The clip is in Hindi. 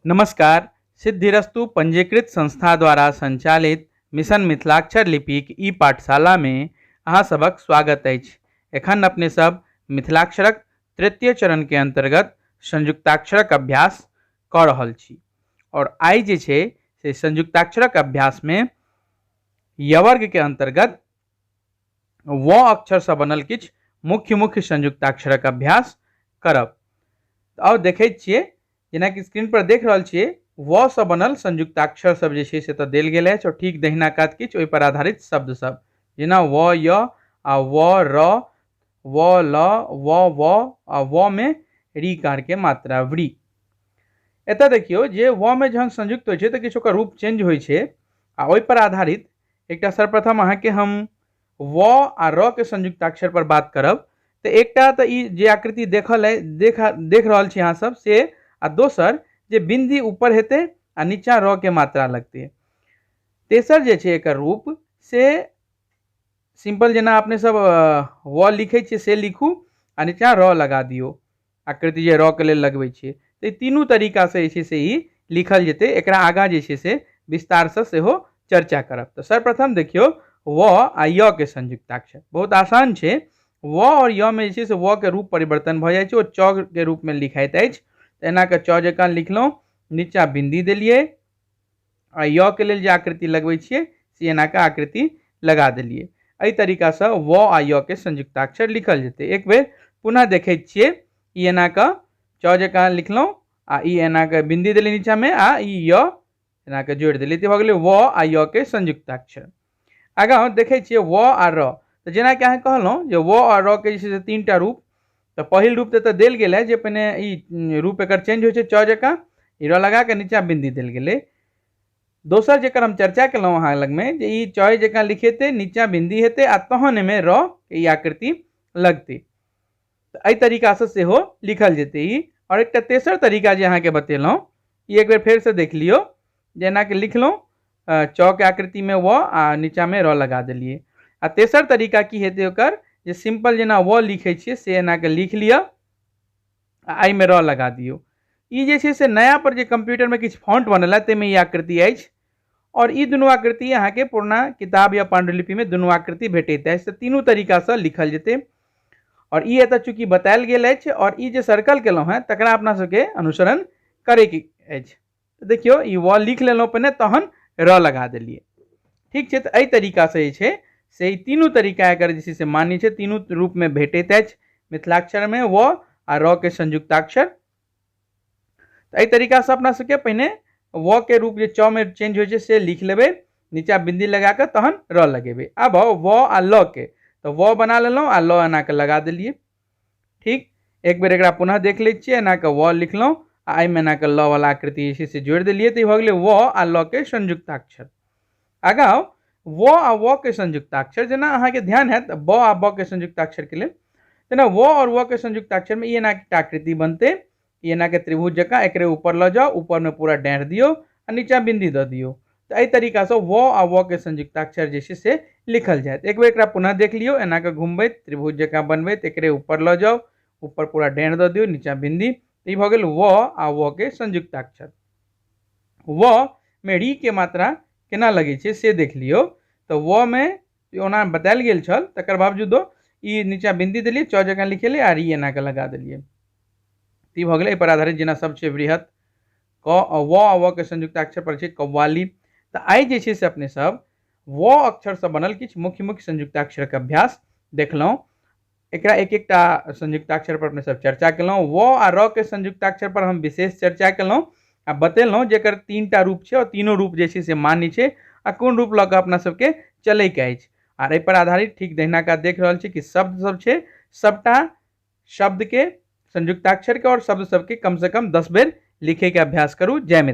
नमस्कार। सिद्धिरस्तु पंजीकृत संस्था द्वारा संचालित मिशन मिथिलाक्षर लिपिक ई पाठशाला में अहाँ सबक स्वागत अछि। एखन अपने सब मिथिलाक्षरक तृतीय चरण के अंतर्गत संयुक्ताक्षरक अभ्यास कऽ रहल छी और आइ जे छै से संयुक्ताक्षरक अभ्यास में य वर्ग के अंतर्गत व अक्षर से बनल किछ मुख्य मुख्य संयुक्ताक्षरक अभ्यास करब। आउ देखै छियै, जेना कि स्क्रीन पर देख रहल छियै, व से बनल संयुक्ताक्षर सब जे छै से तऽ देल गेल अछि और ठीक दहिना कात किछ ओहि पर आधारित शब्द सब, जेना व य आ व र व ल व आ व में ऋकार के मात्रा व्री। एतऽ देखियौ जे व में जहन संयुक्त होइ छै तऽ किछु ओकर रूप चेंज होइ छै आ ओहि पर आधारित एकटा सर्वप्रथम अहाँ के हम व आ र के संयुक्ताक्षर पर बात करब। तऽ एकटा तऽ ई जे आकृति देख रहल छी अहाँ सब से, आ दोसर जे बिंदी ऊपर हेतै आ नीचा र के मात्रा लगतै। तेसर जे छै एकर रूप से सिंपल जेना अपने सब व लिखै छियै से लिखू आ नीचा र लगा दियौ, आकृति जे र के लेल लगबै छियै। तऽ तीनू तरीका से जे छै से ई लिखल जेतै। एकरा आगाँ जे छै से विस्तार से सेहो चर्चा करब। तऽ सर्वप्रथम देखियौ व आ य के संयुक्ताक्षर बहुत आसान छै। व और य में जे छै से व के रूप परिवर्तन भऽ जाइ छै और च के रूप में लिखाइत अछि। एना के च जकाँ लिखलहुँ, नीचा बिंदी देलियै आ य के लेल जे आकृति लगबै छियै से एना के आकृति लगा देलियै। एहि तरीका से व आ य के संयुक्ताक्षर लिखल जेतै। एक बेर पुनः देखै छियै, ई एना के च जकाँ लिखलहुँ आ ई एना के बिंदी देलियै नीचा में आ ई य एना के जोड़ि देलियै, तऽ भऽ गेलै व आ य के संयुक्ताक्षर। आगाँ देखै छियै व आ र। तऽ जेना कि अहाँ कहलहुँ जे व आ र के जे छै से तीनटा रूप, तो पहिल रूप तऽ देल गेल है जे पहिने ई रूप एकर चेंज होइ छै च जकाँ, ई र लगा के नीचा बिंदी देल गेलै। दोसर जेकर हम चर्चा केलहुँ अहाँ लग में जे ई च जकाँ लिखेतै, नीचा बिंदी हेतै आ तहन एमे र के ई आकृति लगतै। तऽ एहि तरीका से सेहो लिखल जेतै ई। और एकटा तेसर तरीका जे अहाँ के बतेलहुँ, ई एक बेर फेर से देख लियौ। जेना कि लिखलहुँ च के आकृति में व आ नीचा में र लगा देलियै। आ तेसर तरीका की हेतै ओकर, जे सिंपल जेना व लिखै छियै से एना के लिख लिअ आ एहि में र लगा दियौ। ई जे छै से नया पर जे कंप्यूटर में किछु फॉन्ट बनल है ताहिमे ई आकृति अछि और ई दुनू आकृति अहाँ के पुरना किताब या पांडुलिपि में दुनू आकृति भेटैत अछि। तऽ तीनू तरीका से लिखल जेतै और ई एतऽ चूंकि बतायल गेल अछि और ई जे सर्कल केलहुँ हैं तकरा अपना सबके अनुसरण करे के अछि। देखियौ ई व लिख लेलहुँ पहिने, तहन र लगा देलियै। ठीक छै, तऽ एहि तरीका से जे छै से तीनू तरीका एकर जे छै से मान्य छै, तीनू रूप में भेटैत अछि मिथिलाक्षर में व आ र के संयुक्ताक्षर। एहि तरीका से अपना सबके पहिने व के रूप जे च में चेंज होइ छै से लिख लेबै, नीचा बिंदी लगा के तहन र लगेबै। अब व आ ल के, तो व बना लेलहुँ आ ल एना के लगा देलियै। ठीक, एक बेर एकरा पुनः देख लै छियै। एना के व लिखलहुँ आ एहिमे एना के ल वाला आकृति जे छै से जोड़ि देलियै, तऽ ई भऽ गेलै व आ ल के संयुक्ताक्षर। आगाँ व आ व के संयुक्ताक्षर, जेना अहाँ के ध्यान हैत ब आ ब के संयुक्ताक्षर के लेल, जेना व और व के संयुक्ताक्षर में ई एना के आकृति बनते, ई एना के त्रिभुज जकाँ एकरे ऊपर ल जाओ, ऊपर में पूरा डाँढ़ दियो आ नीचा बिंदी दऽ दियो। तो एहि तरीका से व आ व के संयुक्ताक्षर जे छै से लिखल जायत। एक बेर एकरा पुनः देख लियो, एना के घुमबैत त्रिभुज जकाँ बनबैत एकरे ऊपर ल जाओ, ऊपर पूरा डाँढ़ दऽ दियो, नीचा बिंदी। ई भऽ गेल व आ व के संयुक्ताक्षर। व में री के मात्रा केना लगै छै से देख लियो। तो व में ओना बतायल गेल छल, तकर बावजूदो ई नीचा बिंदी देलियै, च जकाँ लिखेलियै आ री एना के लगा देलियै। ई भऽ गेलै। एहि पर आधारित जेना सब छै वृहत क व आ व के संयुक्ताक्षर पर छै कव्वाली। तऽ आइ जे छै से अपने सब व अक्षर से बनल किछु मुख्य मुख्य संयुक्ताक्षर के अभ्यास देखलहुँ। एकरा एक एकटा संयुक्ताक्षर पर अपने सब चर्चा केलहुँ। व आ र के संयुक्ताक्षर पर हम विशेष चर्चा केलहुँ आ बतेलहुँ जे एकर तीनटा रूप छै और तीनों रूप जे छै से मान्य छै आ कोन रूप लऽ कऽ अपना सबके चलै के अछि। आर एहि पर आधारित ठीक दहिना कात देख रहल छी कि शब्द सब छै, सबटा शब्द के संयुक्ताक्षर के और शब्द सबके कम से कम 10 बेर लिखे के अभ्यास करू। जय मिथिला।